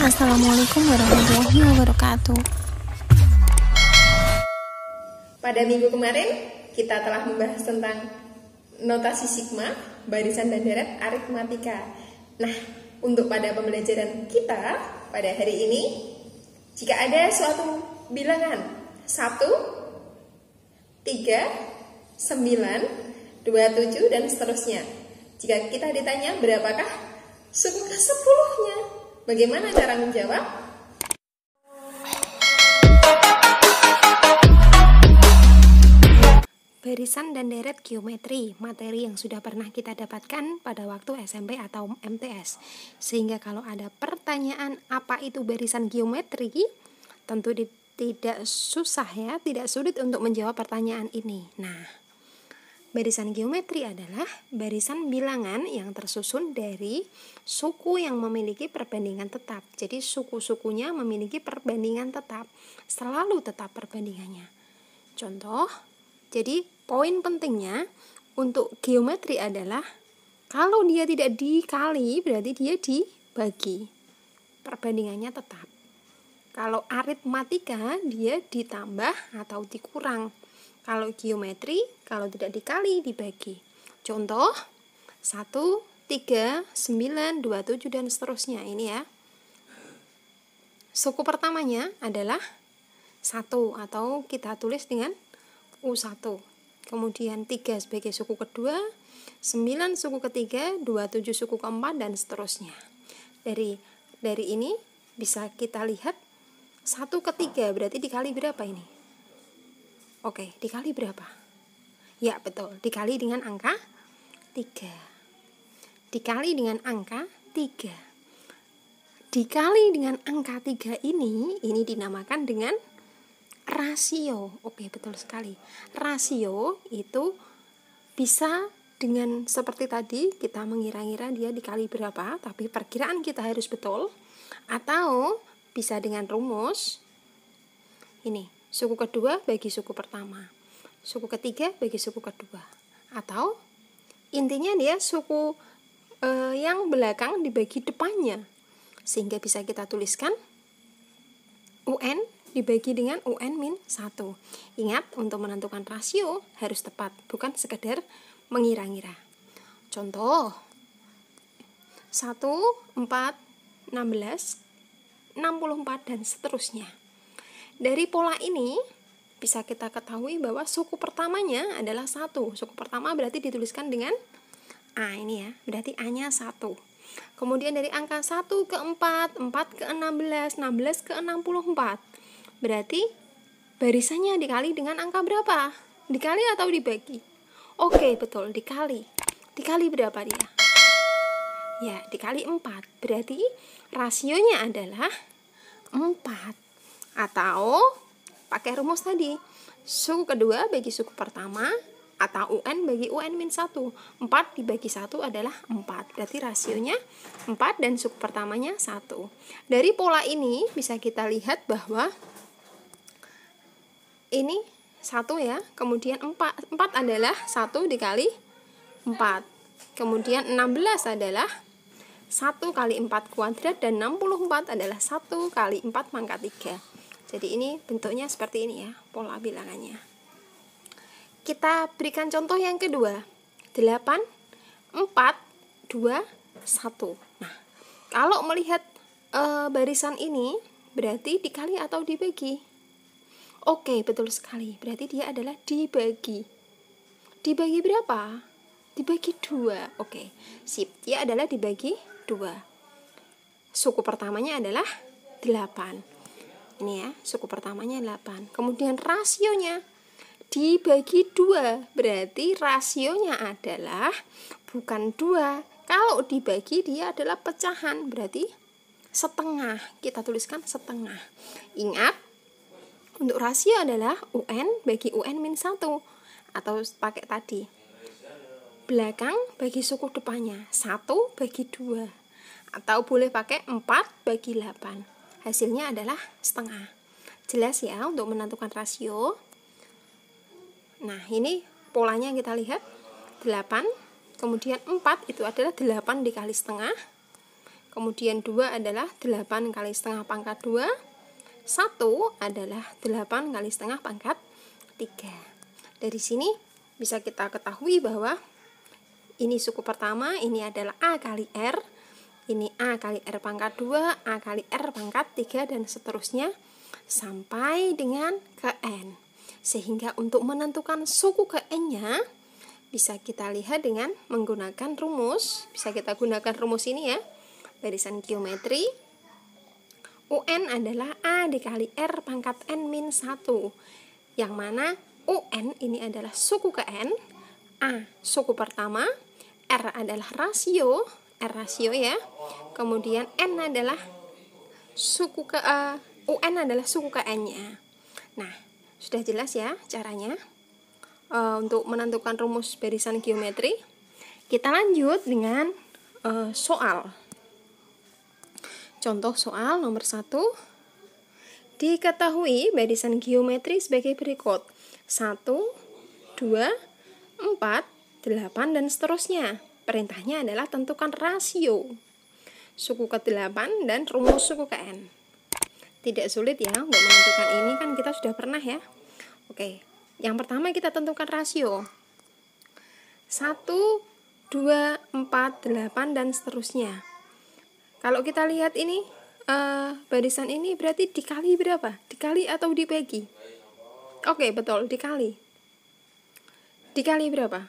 Assalamualaikum warahmatullahi wabarakatuh. Pada minggu kemarin kita telah membahas tentang notasi sigma, barisan dan deret aritmatika. Nah, untuk pada pembelajaran kita pada hari ini, jika ada suatu bilangan 1, 3, 9, 27 dan seterusnya. Jika kita ditanya berapakah suku ke-10-nya, bagaimana cara menjawab? Barisan dan deret geometri, materi yang sudah pernah kita dapatkan pada waktu SMP atau MTS. Sehingga kalau ada pertanyaan apa itu barisan geometri, tentu tidak susah ya, tidak sulit untuk menjawab pertanyaan ini. Nah, barisan geometri adalah barisan bilangan yang tersusun dari suku yang memiliki perbandingan tetap. Jadi suku-sukunya memiliki perbandingan tetap, selalu tetap perbandingannya. Contoh, jadi poin pentingnya untuk geometri adalah kalau dia tidak dikali berarti dia dibagi. Perbandingannya tetap. Kalau aritmatika dia ditambah atau dikurang. Kalau geometri, kalau tidak dikali, dibagi. Contoh, 1, 3, 9, 27, dan seterusnya. Ini ya. Suku pertamanya adalah 1, atau kita tulis dengan U1. Kemudian 3 sebagai suku kedua, 9 suku ketiga, 27 suku keempat, dan seterusnya. Dari ini bisa kita lihat 1 ke 3 berarti dikali berapa ini? Oke, dikali berapa? Ya, betul. Dikali dengan angka 3. Dikali dengan angka 3. Dikali dengan angka 3 ini dinamakan dengan rasio. Oke, betul sekali. Rasio itu bisa dengan seperti tadi, kita mengira-ngira dia dikali berapa, tapi perkiraan kita harus betul. Atau bisa dengan rumus. Ini. Suku kedua bagi suku pertama, suku ketiga bagi suku kedua, atau intinya dia suku yang belakang dibagi depannya, sehingga bisa kita tuliskan UN dibagi dengan UN min 1. Ingat, untuk menentukan rasio harus tepat, bukan sekedar mengira-ngira. Contoh 1, 4, 16, 64, dan seterusnya. Dari pola ini bisa kita ketahui bahwa suku pertamanya adalah 1. Suku pertama berarti dituliskan dengan A ini ya, berarti A-nya 1. Kemudian dari angka 1 ke 4, 4 ke 16, 16 ke 64. Berarti barisannya dikali dengan angka berapa? Dikali atau dibagi? Oke, betul, dikali. Dikali berapa dia? Ya, dikali 4. Berarti rasionya adalah 4. Atau pakai rumus tadi, suku kedua bagi suku pertama, atau UN bagi UN min 1. 4 dibagi 1 adalah 4. Berarti rasionya 4 dan suku pertamanya 1. Dari pola ini bisa kita lihat bahwa ini 1 ya, kemudian 4 adalah 1 dikali 4. Kemudian 16 adalah 1 kali 4 kuadrat, dan 64 adalah 1 kali 4 pangkat 3. Jadi ini bentuknya seperti ini ya, pola bilangannya. Kita berikan contoh yang kedua. 8, 4, 2, 1. Nah, kalau melihat barisan ini, berarti dikali atau dibagi? Oke, betul sekali. Berarti dia adalah dibagi. Dibagi berapa? Dibagi 2. Oke, sip. Dia adalah dibagi 2. Suku pertamanya adalah 8. Ini ya, suku pertamanya 8. Kemudian rasionya dibagi 2. Berarti rasionya adalah bukan 2. Kalau dibagi dia adalah pecahan, berarti setengah. Kita tuliskan setengah. Ingat, untuk rasio adalah UN bagi UN min 1. Atau pakai tadi, belakang bagi suku depannya, 1 bagi 2. Atau boleh pakai 4 bagi 8. Hasilnya adalah setengah. Jelas ya untuk menentukan rasio. Nah, ini polanya kita lihat. 8, kemudian 4 itu adalah 8 dikali setengah. kemudian 2 adalah 8 kali setengah pangkat 2, 1 adalah 8 kali setengah pangkat 3. Dari sini bisa kita ketahui bahwa ini suku pertama, ini adalah A kali R, ini A kali R pangkat 2, A kali R pangkat 3, dan seterusnya sampai dengan ke N. Sehingga untuk menentukan suku ke N-nya bisa kita lihat dengan menggunakan rumus. Bisa kita gunakan rumus ini ya, barisan geometri. UN adalah A dikali R pangkat N min 1, yang mana UN ini adalah suku ke N, A suku pertama, R adalah rasio, R rasio ya, kemudian N adalah suku ke UN adalah suku ke N-nya. Nah, sudah jelas ya caranya untuk menentukan rumus barisan geometri. Kita lanjut dengan soal. Contoh soal nomor 1. Diketahui barisan geometri sebagai berikut: 1, 2, 4, 8, dan seterusnya. Perintahnya adalah tentukan rasio suku ke-8 dan rumus suku ke N. Tidak sulit ya untuk menentukan ini, kan kita sudah pernah ya. Oke, yang pertama kita tentukan rasio 1, 2, 4, 8, dan seterusnya. Kalau kita lihat ini barisan ini berarti dikali berapa? Dikali atau dibagi? Oke, betul, dikali. Dikali berapa?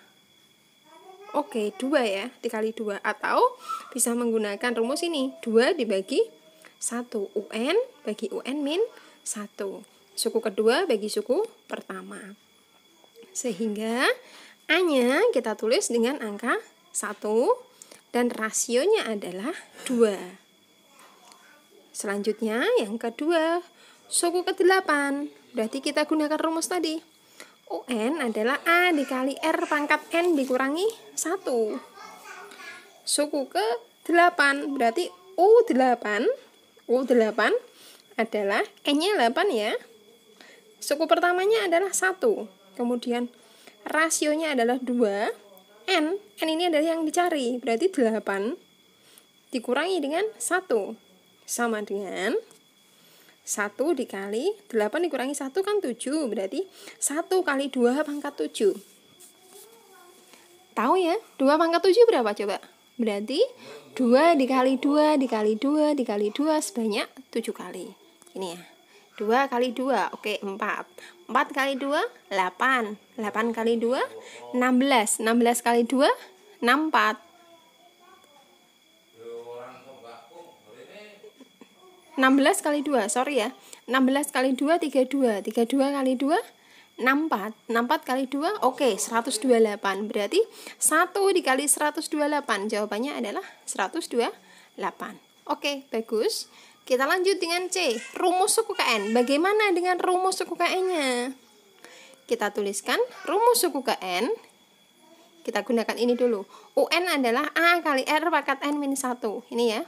Oke, 2 ya, dikali 2. Atau bisa menggunakan rumus ini, 2 dibagi 1, UN bagi UN min 1. Suku kedua bagi suku pertama. Sehingga A-nya kita tulis dengan angka 1 dan rasionya adalah 2. Selanjutnya yang kedua, suku ke-8. Berarti kita gunakan rumus tadi. UN adalah A dikali R pangkat N dikurangi 1. Suku ke-8 berarti U8 adalah N-nya 8 ya. Suku pertamanya adalah 1. Kemudian rasionya adalah 2. N ini adalah yang dicari, berarti 8 dikurangi dengan 1 sama dengan 1 dikali 8 dikurangi 1 kan 7, berarti 1 kali 2 pangkat 7. Tahu ya, 2 pangkat 7 berapa coba? Berarti 2 dikali 2 dikali 2 dikali 2 sebanyak 7 kali. Ini ya, 2 kali 2, oke, 4. 4 kali 2, 8. 8 kali 2, 16. 16 kali 2, 64. 16 kali 2, sorry ya. 16 kali 2, 32. 32 kali 2, 64. 64 kali 2, oke, 128. Berarti 1 dikali 128. Jawabannya adalah 128. Oke, bagus. Kita lanjut dengan C, rumus suku ke N. Bagaimana dengan rumus suku ke N-nya? Kita tuliskan rumus suku ke N. Kita gunakan ini dulu. UN adalah A kali R pangkat N min 1. Ini ya.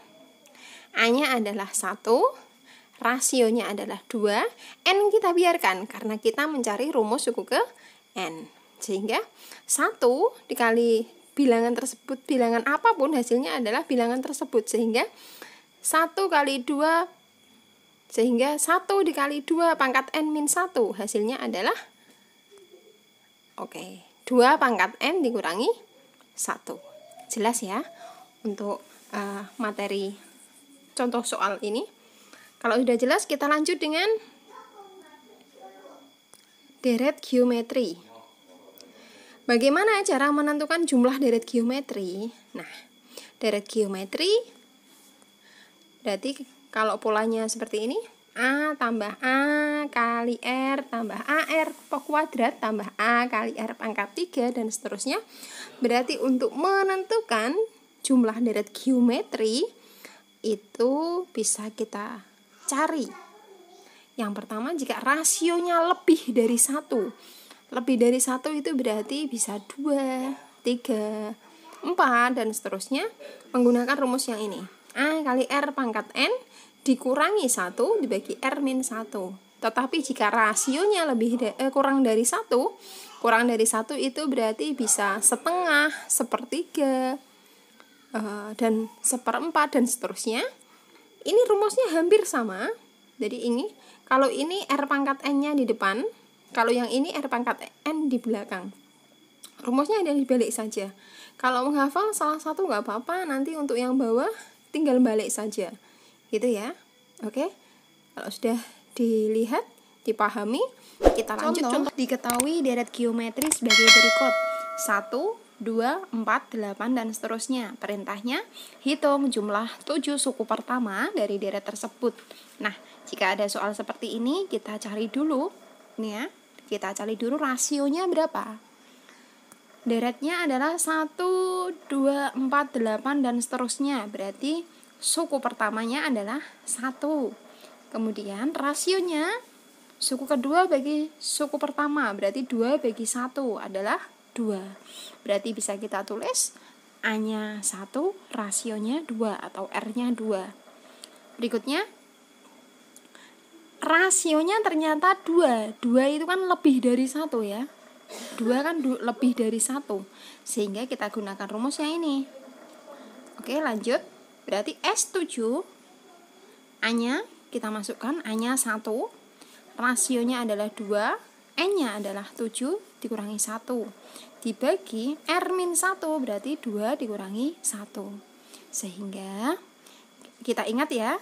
A-nya adalah 1. Rasionya adalah 2. N kita biarkan karena kita mencari rumus suku ke N. Sehingga 1 dikali bilangan tersebut, bilangan apapun hasilnya adalah bilangan tersebut. Sehingga 1 kali 2, sehingga 1 dikali 2 pangkat N min 1 hasilnya adalah 2 pangkat N dikurangi 1. Jelas ya untuk materi contoh soal ini. Kalau sudah jelas, kita lanjut dengan deret geometri. Bagaimana cara menentukan jumlah deret geometri? Nah, deret geometri berarti kalau polanya seperti ini, A tambah A kali R tambah AR kuadrat tambah A kali R pangkat 3 dan seterusnya. Berarti untuk menentukan jumlah deret geometri itu bisa kita cari. Yang pertama, jika rasionya lebih dari 1. Lebih dari 1 itu berarti bisa 2, 3, 4 dan seterusnya menggunakan rumus yang ini. A kali R pangkat N dikurangi 1 dibagi R min 1. Tetapi jika rasionya kurang dari 1, kurang dari 1 itu berarti bisa setengah, sepertiga, dan 1/4 dan seterusnya. Ini rumusnya hampir sama. Jadi ini, kalau ini R pangkat N-nya di depan, kalau yang ini R pangkat N di belakang. Rumusnya ada dibalik saja. Kalau menghafal salah satu nggak apa-apa, nanti untuk yang bawah tinggal balik saja. Gitu ya. Oke. Kalau sudah dilihat, dipahami, kita lanjut. Contoh diketahui deret geometri sebagai berikut. 1, 2, 4, 8, dan seterusnya. Perintahnya, hitung jumlah 7 suku pertama dari deret tersebut. Nah, jika ada soal seperti ini, kita cari dulu. Nih ya, kita cari dulu rasionya berapa. Deretnya adalah 1, 2, 4, 8, dan seterusnya. Berarti suku pertamanya adalah 1. Kemudian rasionya, suku kedua bagi suku pertama, berarti 2 bagi 1 adalah 2. Berarti bisa kita tulis A-nya 1, rasionya 2 atau R-nya 2. Berikutnya, rasionya ternyata 2. 2 itu kan lebih dari 1 ya. 2 kan lebih dari 1. Sehingga kita gunakan rumusnya ini. Oke, lanjut. Berarti S7, A-nya kita masukkan, A-nya 1, rasionya adalah 2, N-nya adalah 7 dikurangi 1. Dibagi R-1 berarti 2 dikurangi 1. Sehingga kita ingat ya,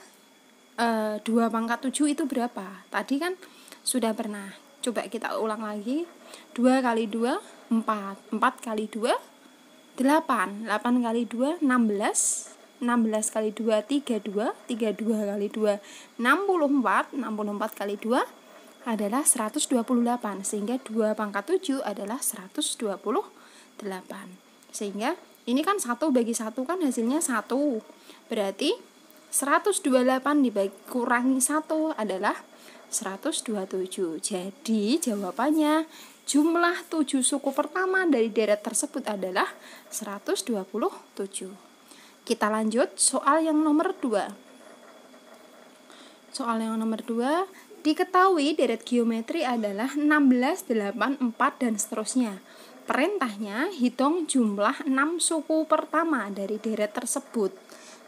2 pangkat 7 itu berapa? Tadi kan sudah pernah. Coba kita ulang lagi. 2 kali 2, 4. 4 kali 2, 8. 8 kali 2, 16. 16 kali 2, 32. 32 kali 2, 64. 64 kali 2 adalah 128, sehingga 2 pangkat 7 adalah 128. Sehingga ini kan 1 bagi 1 kan hasilnya 1. Berarti 128 dikurangi 1 adalah 127. Jadi jawabannya jumlah 7 suku pertama dari deret tersebut adalah 127. Kita lanjut soal yang nomor 2. Soal yang nomor 2, diketahui deret geometri adalah 16, 8, 4, dan seterusnya. Perintahnya, hitung jumlah 6 suku pertama dari deret tersebut.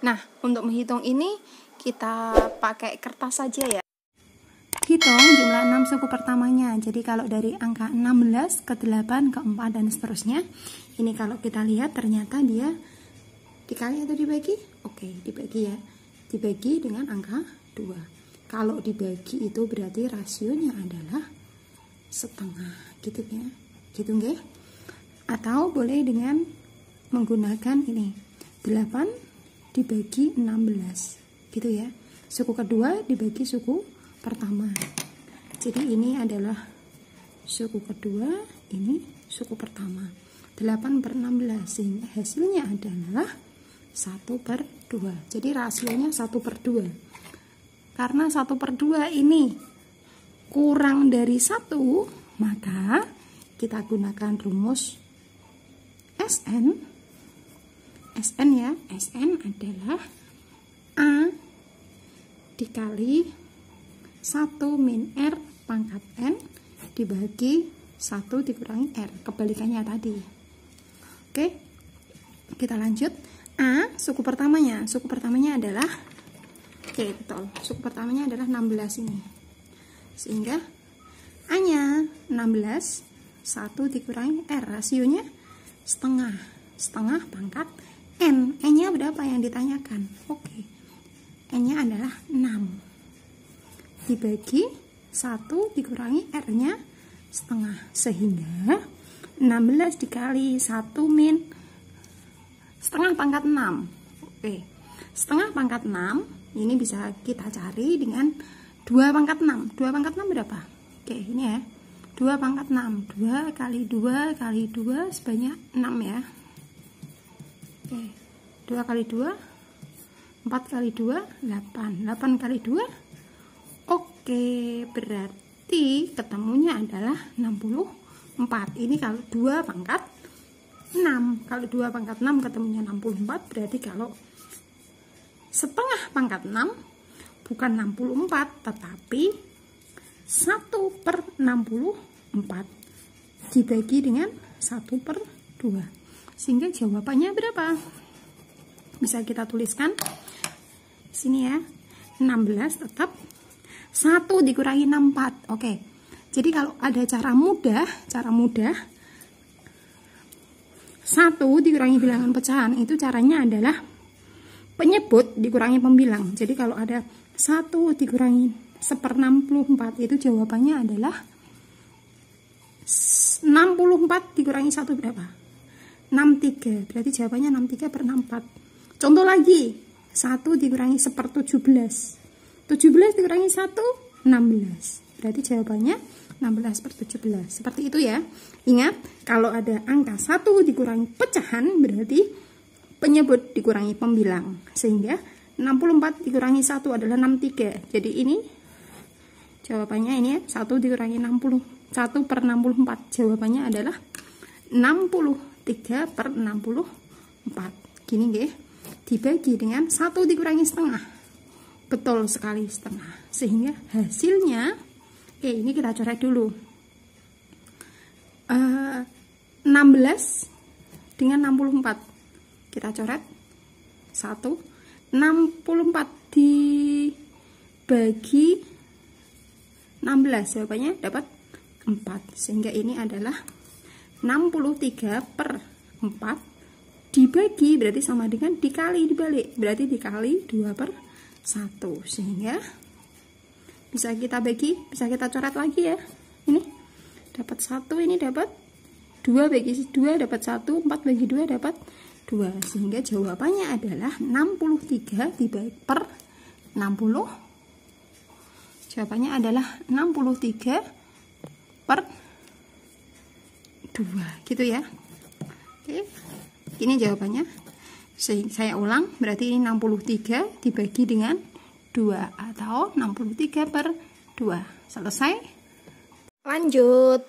Nah, untuk menghitung ini, kita pakai kertas saja ya. Hitung jumlah 6 suku pertamanya. Jadi kalau dari angka 16 ke 8 ke 4 dan seterusnya, ini kalau kita lihat ternyata dia dikali atau dibagi? Oke, dibagi ya. Dibagi dengan angka 2. Kalau dibagi itu berarti rasionya adalah setengah, gitu ya, gitu nggih? Atau boleh dengan menggunakan ini, 8 dibagi 16, gitu ya. Suku kedua dibagi suku pertama. Jadi ini adalah suku kedua, ini suku pertama. 8/16, sehingga hasilnya adalah 1/2. Jadi rasionya 1/2. Karena 1/2 ini kurang dari 1, maka kita gunakan rumus SN. SN ya, SN adalah A dikali 1 min R pangkat N dibagi 1 dikurangi R. Kebalikannya tadi. Oke, kita lanjut. A, suku pertamanya. Suku pertamanya adalah betul. Suku pertamanya adalah 16 ini. Sehingga A-nya 16, 1 dikurangi R, rasionya setengah. Setengah pangkat N. N-nya berapa yang ditanyakan? Oke. N-nya adalah 6. Dibagi 1 dikurangi R-nya setengah. Sehingga 16 dikali 1 min setengah pangkat 6. Oke. Setengah pangkat 6 ini bisa kita cari dengan 2 pangkat 6. 2 pangkat 6 berapa? Oke, ini ya. 2 pangkat 6. 2 kali 2 kali 2 sebanyak 6 ya. Oke. 2 kali 2, 4 kali 2, 8. 8 kali 2. Oke, berarti ketemunya adalah 64. Ini kalau 2 pangkat 6. Kalau 2 pangkat 6 ketemunya 64, berarti kalau setengah pangkat 6 bukan 64 tetapi 1/64 dibagi dengan 1/2, sehingga jawabannya berapa? bisa kita tuliskan sini ya. 16 tetap 1 dikurangi 64. Oke. Jadi kalau ada cara mudah 1 dikurangi bilangan pecahan itu caranya adalah penyebut dikurangi pembilang. Jadi kalau ada 1 dikurangi 1/64 itu jawabannya adalah 64 dikurangi 1 berapa? 63. Berarti jawabannya 63/64. Contoh lagi. 1 dikurangi 1/17. 17 dikurangi 1, 16. Berarti jawabannya 16/17. Seperti itu ya. Ingat, kalau ada angka 1 dikurangi pecahan, berarti penyebut dikurangi pembilang. Sehingga 64 dikurangi 1 adalah 63. Jadi ini jawabannya ini ya, 1 dikurangi 60. 1/64. Jawabannya adalah 63/64. Gini nggih. Dibagi dengan 1 dikurangi setengah. Betul sekali, setengah. Sehingga hasilnya, oke, ini kita coret dulu. 16 dengan 64. Kita coret 1. 64 dibagi 16. Jawabannya dapat 4. Sehingga ini adalah 63/4 dibagi, berarti sama dengan dikali dibalik, berarti dikali 2/1. Sehingga bisa kita bagi, bisa kita coret lagi ya. Ini dapat 1, ini dapat 2 bagi 2 dapat 1, 4 bagi 2 dapat 2. Sehingga jawabannya adalah 63 dibagi per 60. Jawabannya adalah 63 per 2, gitu ya. Oke. Ini jawabannya. Saya ulang, berarti ini 63 dibagi dengan 2 atau 63/2. Selesai. Lanjut.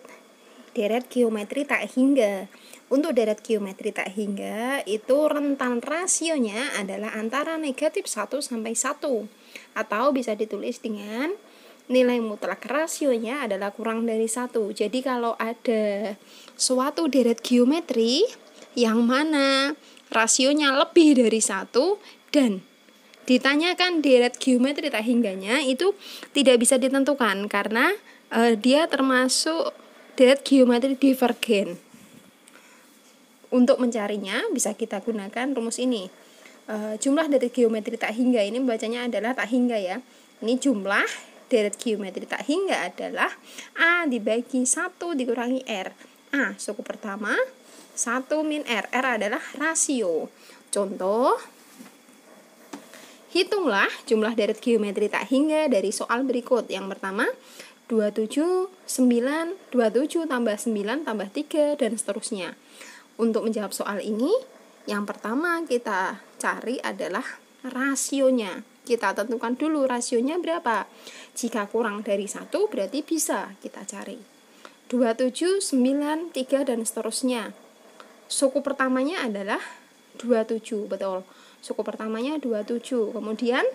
Deret geometri tak hingga. Untuk deret geometri tak hingga itu rentan rasionya adalah antara -1 sampai 1 atau bisa ditulis dengan nilai mutlak rasionya adalah kurang dari 1. Jadi kalau ada suatu deret geometri yang mana rasionya lebih dari 1 dan ditanyakan deret geometri tak hingganya, itu tidak bisa ditentukan karena dia termasuk deret geometri divergen. Untuk mencarinya bisa kita gunakan rumus ini. Jumlah deret geometri tak hingga ini bacanya adalah tak hingga ya. Ini jumlah deret geometri tak hingga adalah A dibagi 1 dikurangi R. A suku pertama, 1 min R. R adalah rasio. Contoh, hitunglah jumlah deret geometri tak hingga dari soal berikut. Yang pertama, 27, 9, 27 tambah 9 tambah 3, dan seterusnya. Untuk menjawab soal ini, yang pertama kita cari adalah rasionya. Kita tentukan dulu rasionya berapa. Jika kurang dari 1 berarti bisa kita cari. 27, 9, 3, dan seterusnya. Suku pertamanya adalah 27, betul. Suku pertamanya 27. Kemudian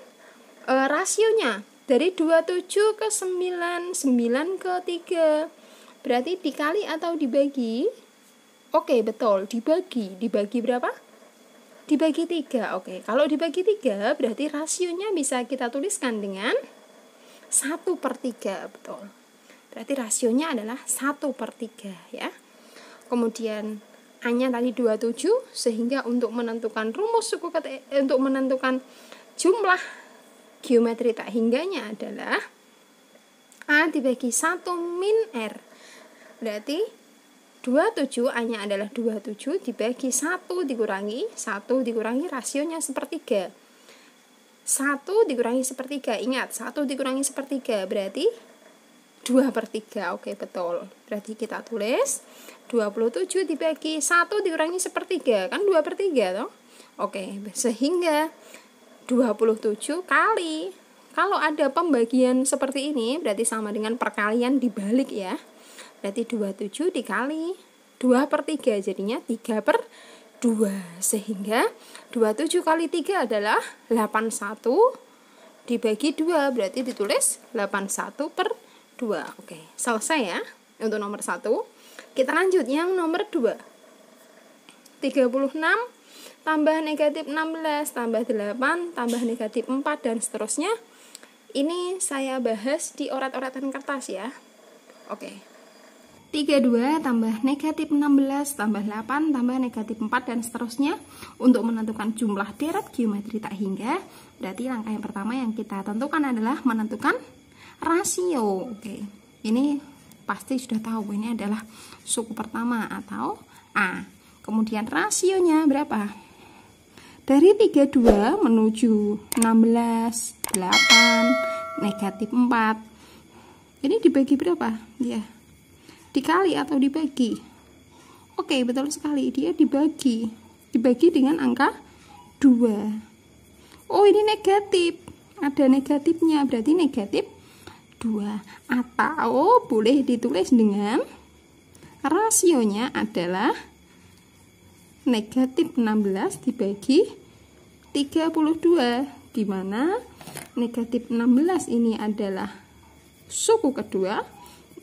rasionya dari 27 ke 9, 9 ke 3. Berarti dikali atau dibagi? Oke, betul, dibagi. Dibagi berapa? Dibagi 3. Oke, kalau dibagi 3 berarti rasionya bisa kita tuliskan dengan 1/3, betul. Berarti rasionya adalah 1/3 ya. Kemudian A-nya tadi 27, sehingga untuk menentukan rumus suku kata, untuk menentukan jumlah geometri tak hingganya adalah A dibagi 1 min R. Berarti 27, A-nya adalah 27 dibagi 1 dikurangi rasionya 1/3. 1 dikurangi 1/3. Ingat, 1 dikurangi 1/3 berarti 2/3. Oke, betul. Berarti kita tulis 27 dibagi 1 dikurangi 1/3. Kan 2/3 toh? Oke, sehingga 27 kali. Kalau ada pembagian seperti ini berarti sama dengan perkalian dibalik ya. Berarti 27 dikali 2/3 jadinya 3/2. Sehingga 27 kali 3 adalah 81 dibagi 2. Berarti ditulis 81/2. Oke, selesai ya untuk nomor 1. Kita lanjut yang nomor 2. 36 tambah negatif 16, tambah 8, tambah negatif 4, dan seterusnya. Ini saya bahas di orat-oratan kertas ya. Oke. 32 tambah negatif 16, tambah 8, tambah negatif 4, dan seterusnya. Untuk menentukan jumlah deret geometri tak hingga, berarti langkah yang pertama yang kita tentukan adalah menentukan rasio. Oke. Ini pasti sudah tahu, ini adalah suku pertama atau A. Kemudian rasionya berapa? Dari 32 menuju 16, 8, negatif 4. Ini dibagi berapa? Ya, dikali atau dibagi. Oke, betul sekali, dia dibagi. Dibagi dengan angka 2. Oh, ini negatif. Ada negatifnya, berarti negatif 2. Atau boleh ditulis dengan rasionya adalah negatif 16 dibagi 32, di mana negatif 16 ini adalah suku kedua,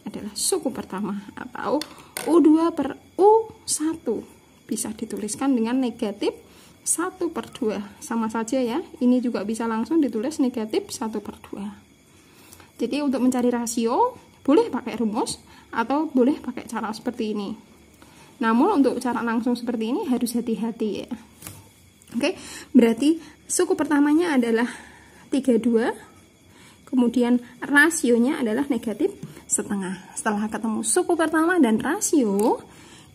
adalah suku pertama, atau U2 per U1. Bisa dituliskan dengan negatif 1/2. Sama saja ya, ini juga bisa langsung ditulis negatif 1/2. Jadi untuk mencari rasio, boleh pakai rumus atau boleh pakai cara seperti ini. Namun untuk cara langsung seperti ini harus hati-hati ya. Oke, berarti suku pertamanya adalah 32, kemudian rasionya adalah negatif setengah. Setelah ketemu suku pertama dan rasio,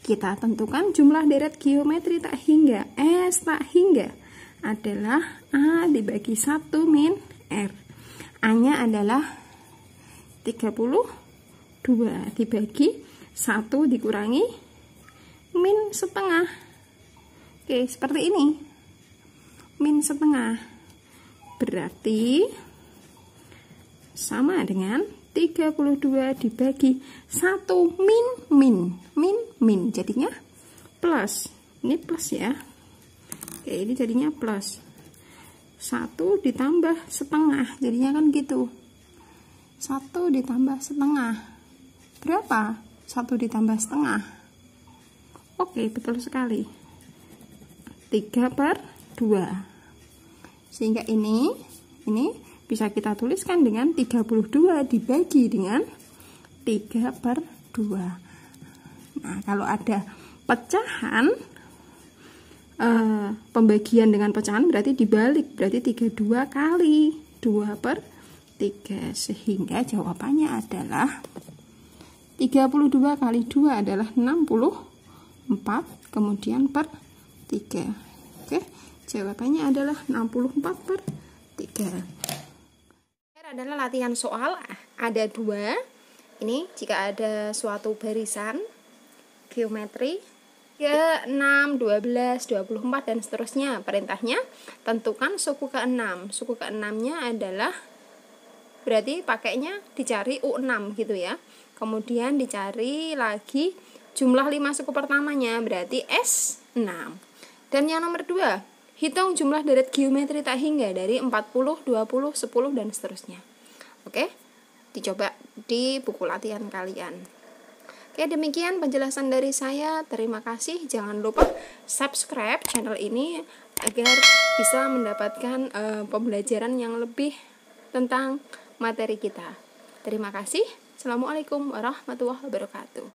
kita tentukan jumlah deret geometri tak hingga, S tak hingga, adalah A dibagi 1 min R. A-nya adalah 32 dibagi 1 dikurangi min setengah. Oke, seperti ini. Min setengah berarti sama dengan 32 dibagi 1 min. Jadinya plus. Ini plus ya. Oke, ini jadinya plus. 1 ditambah setengah. Jadinya kan gitu. 1 ditambah setengah. Berapa? 1 ditambah setengah. Oke, betul sekali. 3/2. Sehingga ini bisa kita tuliskan dengan 32 dibagi dengan 3/2. Nah, kalau ada pecahan, pembagian dengan pecahan berarti dibalik, berarti 32 kali 2/3, sehingga jawabannya adalah 32 kali 2 adalah 64, kemudian per 3. Oke, jawabannya adalah 64/3. Adalah latihan soal, ada 2. Ini jika ada suatu barisan geometri 3, 6, 12, 24 dan seterusnya, perintahnya tentukan suku ke-6. Suku ke-6-nya adalah berarti pakainya dicari U6 gitu ya. Kemudian dicari lagi jumlah 5 suku pertamanya, berarti S6. Dan yang nomor 2, hitung jumlah deret geometri tak hingga dari 40, 20, 10 dan seterusnya. Oke, dicoba di buku latihan kalian. Oke, demikian penjelasan dari saya. Terima kasih. Jangan lupa subscribe channel ini agar bisa mendapatkan pembelajaran yang lebih tentang materi kita. Terima kasih. Assalamualaikum warahmatullahi wabarakatuh.